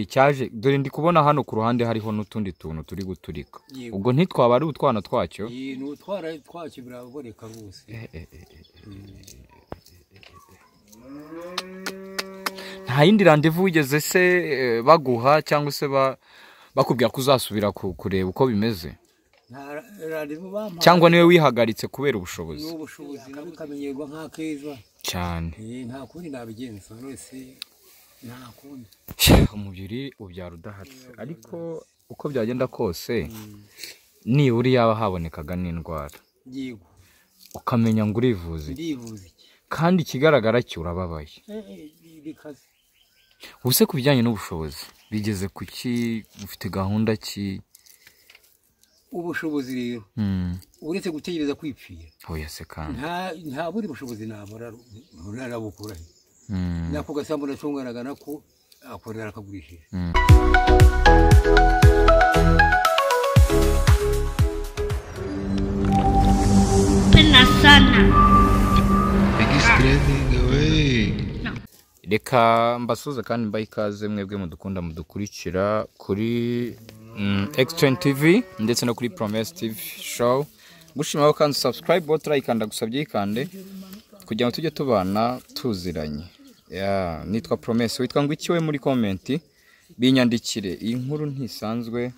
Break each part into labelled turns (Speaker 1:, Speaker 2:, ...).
Speaker 1: icyaje dore ndi kubona hano ku ruhande hariho n'utundi tuntu turi guturika ubwo ntitwaba ari utwana twacyo
Speaker 2: ni utwara twacyo biraboneka rwose
Speaker 1: nta yindi randevu wigeze se baguha cyangwa se bakubwira ko uzasubira kureba uko bimeze cyangwa niwe wihagaritse kubera ubushobozi
Speaker 2: n'ubushobozi nabikamenyerwa nk'akeza
Speaker 1: cyane
Speaker 2: nta kundi nabigenza wese nta kundi
Speaker 1: umubiri ubyara udahatse ariko uko byagenda kose nibura yaba habonekaga n'indwara
Speaker 2: yego
Speaker 1: ukamenya ngo urivuze kandi ikigaragara cyo urababaye
Speaker 2: bikaze
Speaker 1: ubuse ku bijyanye n'ubushobozi bigeze ku ki ufite gahunda ki
Speaker 2: ubushobozi rero uretse gutegereza kwipfira
Speaker 1: oya se kandi
Speaker 2: nta buri bushobozi nabura nabukura nako gasambu nacunganaga nako akorera akagurishije
Speaker 1: reka mbasuze kandi mbaye ikaze mwebwe mudukunda mudukurikira kuri X20 TV ndetse no kuri Promesse TV show gushima kandi subscribe button ikanda gusabye ikande kugira ngo tujye tubana tuziranye nitwa Promesse witwa ngo iki we muri comment binyandikire iyi nkuru ntisanzwe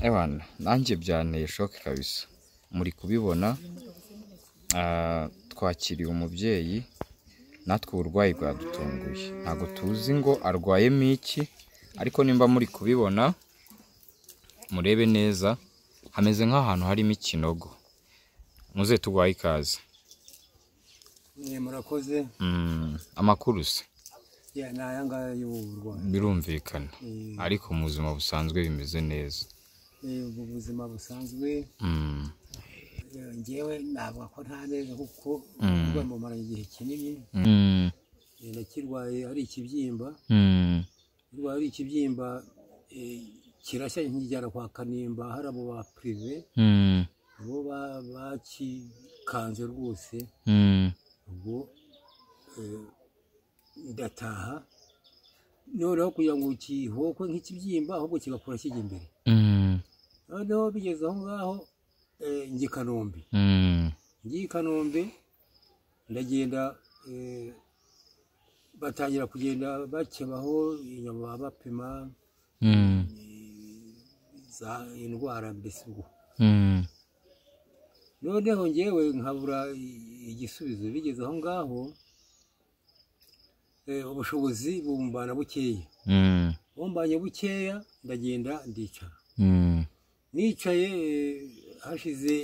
Speaker 1: ebana nanjye byanteye shock kabisa muri kubibona twakiriye umubyeyi natwe uburwayi bwadutunguye ntago tuzi ngo arwayemo iki ariko nimba muri kubibona murebe neza hameze nk'ahantu harimo ikinogo muze tugwaye ikaze
Speaker 2: murakoze
Speaker 1: amakuru se
Speaker 2: nayanga y'uburwayi
Speaker 1: birumvikana ariko mu buzima busanzwe bimeze neza
Speaker 2: mu buzima busanzwe ngewe navuga ko nta neza kuko uburwayi bumara igihe kinini nakirwaye ari ikibyimba ari ikibyimba kirashya nkijyana kwa Kanimba hari abo ba prive bo bakikanze rwose ubwo ndataha noneho kugira ngo kihokwe nk'ikibyimba ahubwo kigakura kijya imbere noneho bigeze aho ngaho ngi Kanombe ngiye Kanombe ndagenda batangira kugenda bakebaho inyama bapima za indwara mbese ubwo noneho ngewe nkabura igisubizo bigeze aho ngaho ubushobozi bumbana bukeya bumbanye bukeya ndagenda ndicara nicaye hashize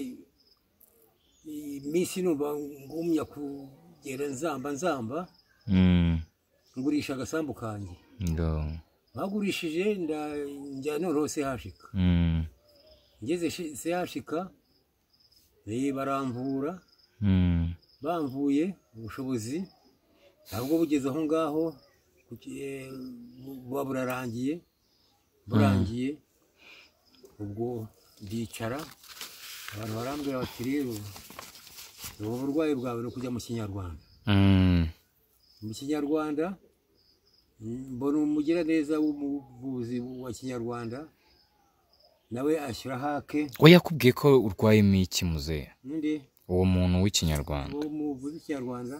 Speaker 2: iminsi numva ngumya kugera nzamba ngurisha agasambu kanjye bagurishije njya noneho sehashika ngeze sehashika baramvura bamvuye ubushobozi ntabwo bugeze aho ngaho buba burangiye ubwo ndicara abantu barambwira bati rero ubu burwayi bwawe no kujya mu Kinyarwanda mu Kinyarwanda mbona umugiraneza w'umuvuzi wa Kinyarwanda nawe ashyira hake
Speaker 1: we yakubwiye ko urwayemo iki muzehe
Speaker 2: nde
Speaker 1: uwo muntu w'Ikinyarwanda
Speaker 2: uwo muvuzi w'Ikinyarwanda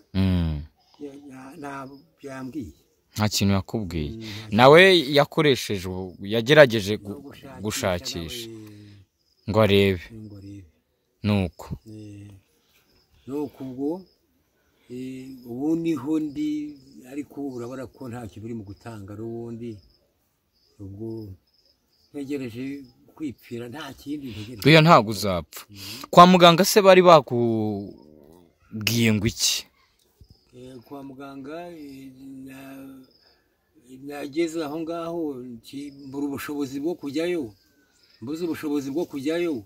Speaker 2: nta byambwiye
Speaker 1: nta kintu yakubwiye nawe yakoresheje yagerageje gushakisha ngo arebe nuko ubwo ubu niho ndi ariko urabona ko nta kintu uri mu gutanga n'ubundi ubwo ntegereje kwipfira nta kindi ntegereje oya ntabwo uzapfa kwa muganga se bari bakubwiye ngo iki kwa muganga nageze aho ngaho mbura ubushobozi bwo kujyayo mbuze ubushobozi bwo kujyayo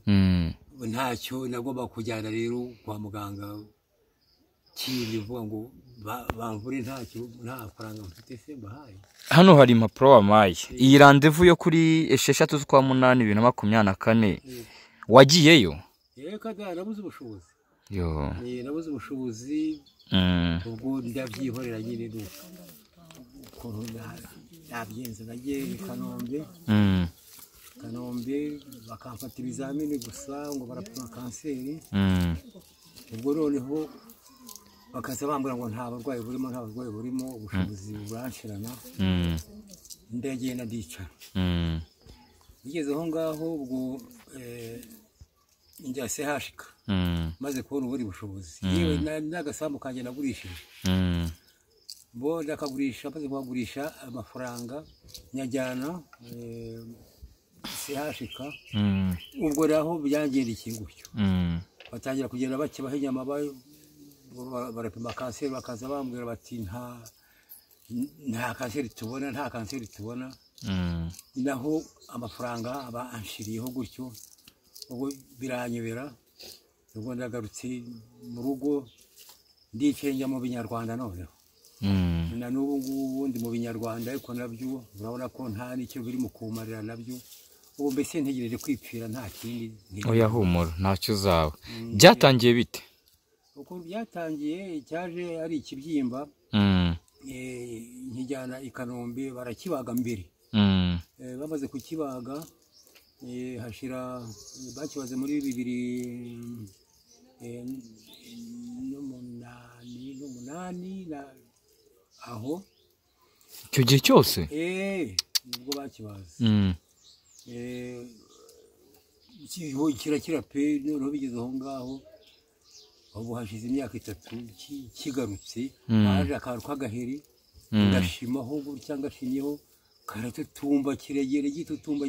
Speaker 1: ntacyo nagomba kujyana rero kwa muganga kindi vuga ngo bamvure nta faranga mfite se mbahaye hano hari impapuro wamaye iyi randevu yo kuri 6/8/2024 wagiyeyo kada nabuze ubushobozi nabuze ubushobozi ubwo ndabyihorera nyine nuko
Speaker 2: nabyenze nagiye i Kanombe bakamfata ibizamini gusa ngo barapima kanseri ubwo noneho bakaza bambura ngo nta barwayi burimo ubushobozi buranshirana ndagenda ndicara bigeze aho ngaho ubwo njya sehashika maze kubona uburi bushobozi yewe n'agasambu kanjye nagurishije bo ndakagurisha maze kugurisha amafaranga nyajyana sehashika ubwo raho byangendekeye gutyo batangira kugenda bakibaho inyama barapima kanseri bakaza bambwira bati nta kanseri tubona naho amafaranga aba anshiriyeho gutyo ubwo biranyobera ubwo ndagarutse mu rugo ndicenga mu binyarwanda noneho na n'ubu ngubu ndi mu binyarwanda ariko nabyo urabona ko nta n'icyo biri mu kumarira nabyo ubu mbese ntegereje kwipfira nta kindi
Speaker 1: oya humura ntacyo uzaba byatangiye bite
Speaker 2: uko byatangiye cyaje ari ikibyimba nkijyana i Kanombe barakibaga mbere bamaze kukibaga hashira bakibaze muri 2008 aho
Speaker 1: icyo gihe cyose
Speaker 2: nubwo bakibaze kirakira pe noneho bigeze aho ngaho ubu hashize imyaka 3 kigarutse haje akantu k'agaheri ngashimaho gutya ngashimyeho karatutumba kiregere gitutumba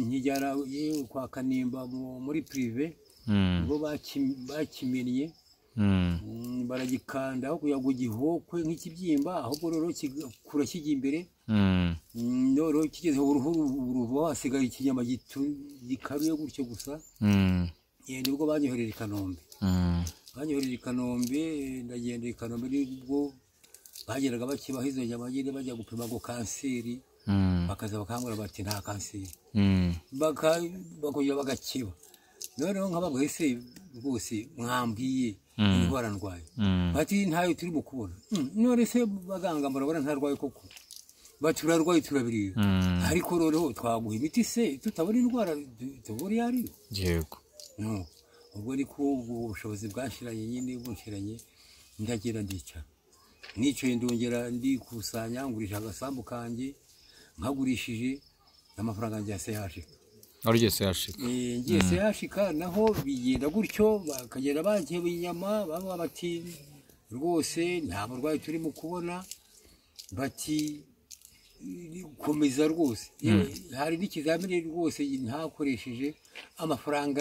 Speaker 2: nkijyana kwa Kanimba muri prive ngo bakimennye baragikanda aho kuyago gihokwe nk'ikibyimba ahubwo rero kikura kijya imbere rero kigeze uruhu hasigaye ikinyama gikaruye gutyo gusa nibwo banyohereje i Kanombe ndagenda i Kanombe nibwo bageraga bakibaho izo nyama nyine bajya gupima ngo kanseri bakaza bakangura bati nta kanseri bakongera bagakiba noneho nk'ababwiye se rwose mwambwiye indwara ndwaye bati ntayo turi mu kubona none se baganga murabona ntarwaye koko bati urarwaye turabirira ariko noneho twaguha imiti se tutabona indwara tubura iyo ariyo
Speaker 1: yego
Speaker 2: ubwo ni ko ubushobozi bwashiranye nyine bunshiranye ndagera ndicara nicaye ndongera ndikusanya ngurisha agasambu kanjye nkagurishije n'amafaranga njya sehashika
Speaker 1: arije sehashika
Speaker 2: ngiye sehashika naho bigenda gutyo bakagera bankeba inyama baba bati rwose nta burwayi turi mu kubona bati komeza rwose hari n'ikizamini rwose ntakoresheje amafaranga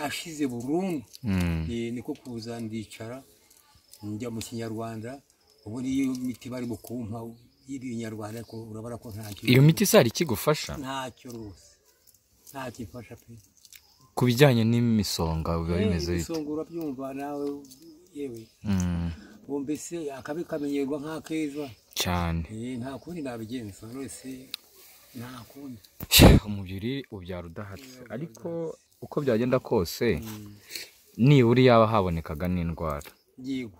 Speaker 2: ashize burundu niko kuza ndicara njya mu kinyarwanda ubu niyo miti bari mu kumpa y'ibinyarwanda ko urabara ko ntacyo
Speaker 1: iyo miti sari kigufasha
Speaker 2: ntacyo rwose ntakifasha pe
Speaker 1: kubijyanye n'imisonga biba bimeze bite
Speaker 2: imisonga urabyumva nawe yewe mbese akabi kamenyerwa nk'akeza
Speaker 1: cyane
Speaker 2: nta kundi nabigenza wese nta kundi
Speaker 1: umubiri ubyara udahatse ariko uko byagenda kose nibura yaba habonekaga n'indwara
Speaker 2: yego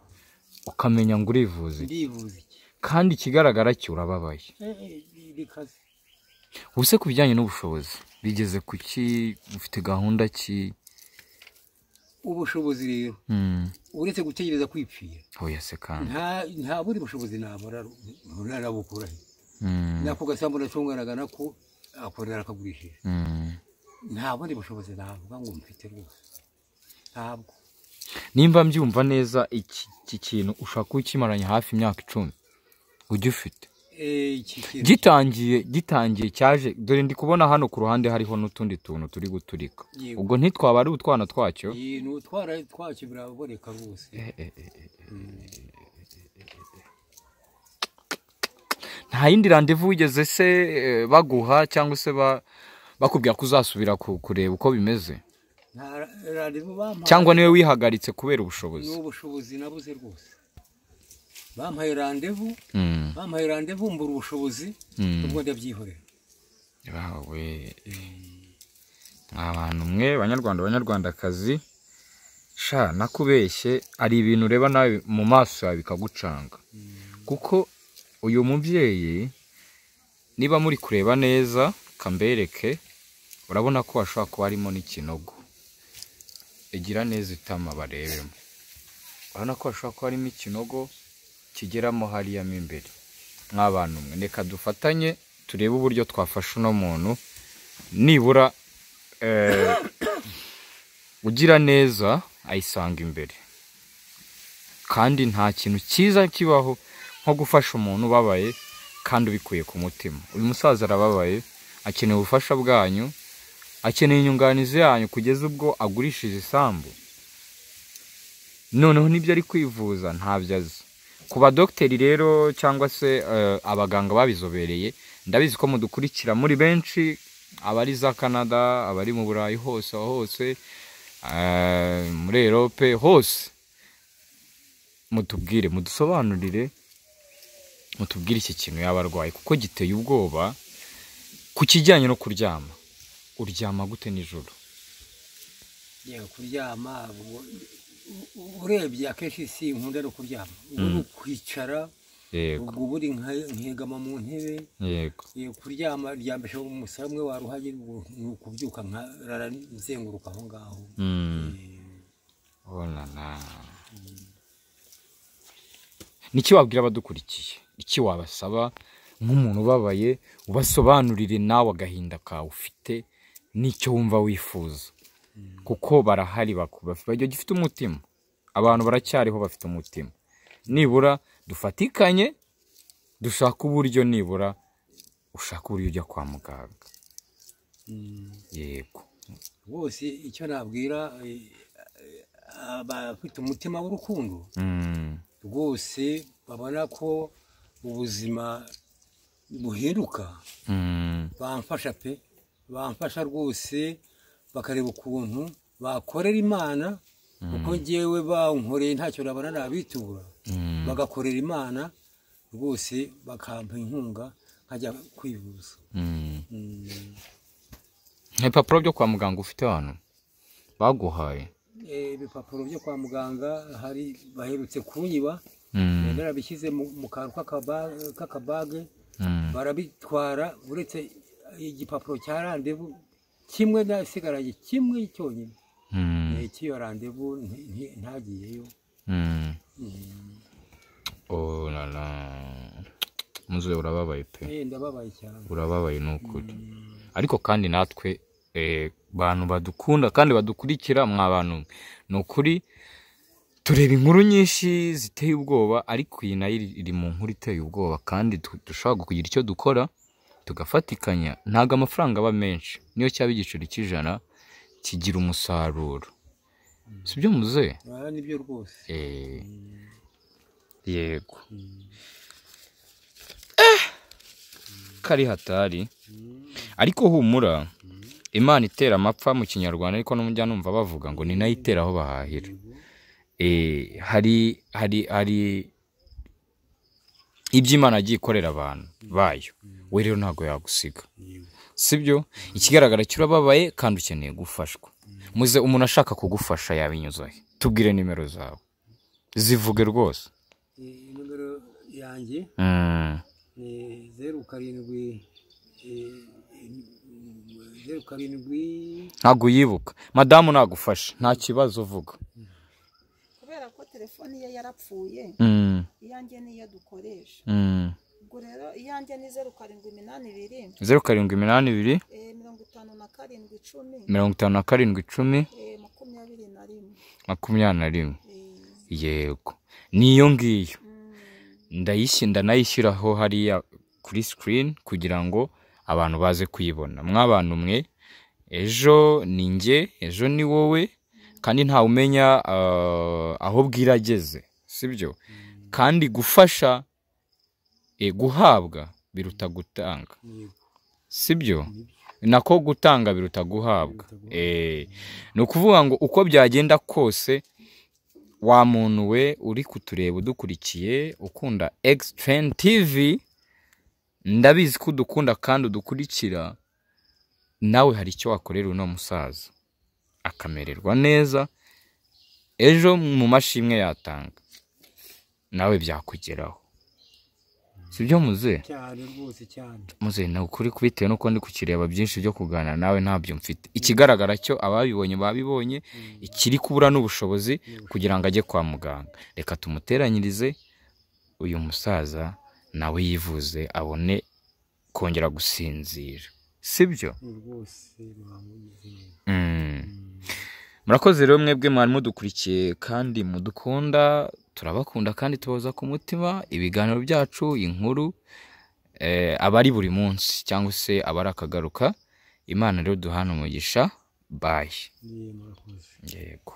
Speaker 1: ukamenya ngo urivuze kandi ikigaragara cyo urababaye
Speaker 2: bikaze
Speaker 1: ubuse ku bijyanye n'ubushobozi bigeze ku ki ufite gahunda ki
Speaker 2: ubushobozi rero uretse gutegereza kwipfira
Speaker 1: oya se kandi
Speaker 2: nta buri bushobozi nabura narabukura nako gasambu natunganaga nako akorera akagurishije nta bundi bushobozi navuga ngo mfite rwose ntabwo
Speaker 1: nimba mbyumva neza iki kintu ushaka kukimaranya hafi imyaka 10 ujye ufite gitangiye cyaje dore ndi kubona hano ku ruhande hariho n'utundi tuntu turi guturika ubwo ntitwaba ari utwana twacyo
Speaker 2: n'utwara twacyo biraboneka rwose
Speaker 1: nta yindi randevu wigeze se baguha cyangwa se bakubwira ko uzasubira kureba uko bimeze cyangwa niwe wihagaritse kubera ubushobozi
Speaker 2: n'ubushobozi nabuze rwose bampaye randevu mbura ubushobozi ubwo ndabyihorera
Speaker 1: bawe abantu mwe banyarwandakazi sha nakubeshye ari ibintu ureba nawe mu maso yawe bikagucanga kuko uyu mubyeyi niba muri kureba neza kambereke urabona ko hashobora kuba harimo n'ikinogo. Igira neza itama barebemo, urabona ko hashobora kuba harimo ikinogo kigeramo hariya mo imbere. Nk'abantu mwe reka dufatanye turebe uburyo twafasha uno muntu nibura ugira neza ayisanga imbere. Kandi nta kintu cyiza kibaho nko gufasha umuntu ubabaye kandi ubikuye ku mutima. Uyu musaza arababaye, akeneye ubufasha bwanyu, akeneye inyunganizi yanyu kugeza ubwo agurishije isambu. Noneho nibyo ari kwivuza ntabyo azi. Ku badogiteri rero cyangwa se abaganga babizobereye, ndabizi ko mudukurikira muri benshi, abari za Canada, abari mu Burayi hose hose, muri Europe hose. Mutubwire, mudusobanurire, mutubwire iki kintu yaba arwaye kuko giteye ubwoba. Ku kijyanye no kuryama, uryama gute nijoro?
Speaker 2: Yewe kuryama urebye akenshi si nkunda no kuryama. Ubu kwicara, ubwo buri nkegama mu ntebe.
Speaker 1: Yego.
Speaker 2: Kuryama ryambesha umusaya umwe waruhaye ni ukubyuka nkarara nzenguruka aho ngaho.
Speaker 1: Onana. Niki wabwira abadukurikiye? Iki wabasaba nk'umuntu ubabaye, ubasobanurire nawe agahinda kawe ufite n'icyo wumva wifuza. Kuko barahari bakubafite gifite umutima. Abantu baracyariho bafite umutima. Nibura dufatikanye dushaka uburyo, nibura ushaka uburyo ujya kwa muganga. Yego.
Speaker 2: Bose icyo nabwira abafite umutima w'urukundo, rwose babona ko ubuzima buheruka, bamfasha pe, bamfasha rwose, bakareba ukuntu bakorera Imana, kuko ngewe bankoreye ntacyo nabona nabitura, bagakorera Imana rwose, bakampa inkunga nkajya kwivuza.
Speaker 1: Ibipapuro byo kwa muganga ufite hano baguhaye?
Speaker 2: Ibipapuro byo kwa muganga hari baherutse kunyiba, narabishyize mu kantu k'akabage, barabitwara. Uretse igipapuro cya randevu kimwe nasigaranye, kimwe cyonyine cy'iyo randevu ntagiyeyo.
Speaker 3: Oh la la. Muze urababaye pe.
Speaker 2: Ndababaye cyane.
Speaker 3: Urababaye n'ukuri. Ariko kandi natwe bantu badukunda kandi badukurikira mwabantu, n'ukuri tureba inkuru nyinshi ziteye ubwoba, ariko iyi nayo iri mu nkuru iteye ubwoba, kandi dushobora kugira icyo dukora tugafatikanya. Ntago amafaranga aba menshi, niyo cyaba igiceri cy'ijana kigira umusaruro. Sibyo muze?
Speaker 2: Nibyo rwose.
Speaker 3: Yego. Kari hatari. Ariko humura, Imana itera amapfa mu Kinyarwanda, ariko no mujya numva bavuga ngo ni nayo itera aho bahahira. Hari iby'Imana agiye ikorera abantu bayo, we rero ntago yagusiga. Sibyo? Ikigaragara cyurababaye kandi ukeneye gufashwa. Muze umuntu ashaka kugufasha yabinyuza he? Tubwire nimero zawe, zivuge rwose.
Speaker 2: Nimero yanjye ni 07
Speaker 1: ntago yibuka. Madamu nagufasha nta kibazo uvuga.
Speaker 4: Kubera ko telefoni ye yarapfuye, iyanjye niyo dukoresha. Ubwo rero iyanjye ni 0782
Speaker 1: 0782 57 21 yego, niyo ngiyo ndanayishyiraho hariya kuri screen kugira ngo abantu baze kuyibona. Mwabantu mwe, ejo ni njye, ejo ni wowe, kandi nta umenya aho bwirageze. Sibyo? Kandi gufasha guhabwa biruta gutanga. Sibyo? Nako gutanga biruta guhabwa. No kuvuga ngo uko byagenda kose, wa muntu we uri kutureba udukurikiye ukunda X-Trend TV, ndabizi ko udukunda kandi udukurikira, nawe hari icyo wakorera uno musaza akamererwa neza, ejo mu mashimwe yatanga nawe byakugeraho.
Speaker 3: sibyo muze
Speaker 2: cyane rwose cyane
Speaker 3: muze na ukuri kubitewe nuko ndi kukireba byinshi byo kuganira nawe ntabyo mfite ikigaragara cyo ababibonye babibonye ikiri kubura n'ubushobozi kugira ngo ajye kwa muganga reka tumuteranyirize uyu musaza nawe yivuze abone kongera gusinzira sibyo murakoze rero mwebwe mwari mudukurikiye kandi mudukunda turabakunda kandi tubaza ku mutima ibiganiro byacu inkuru abari buri munsi cyangwa se abari akagaruka Imana rero duhana umugisha bye yego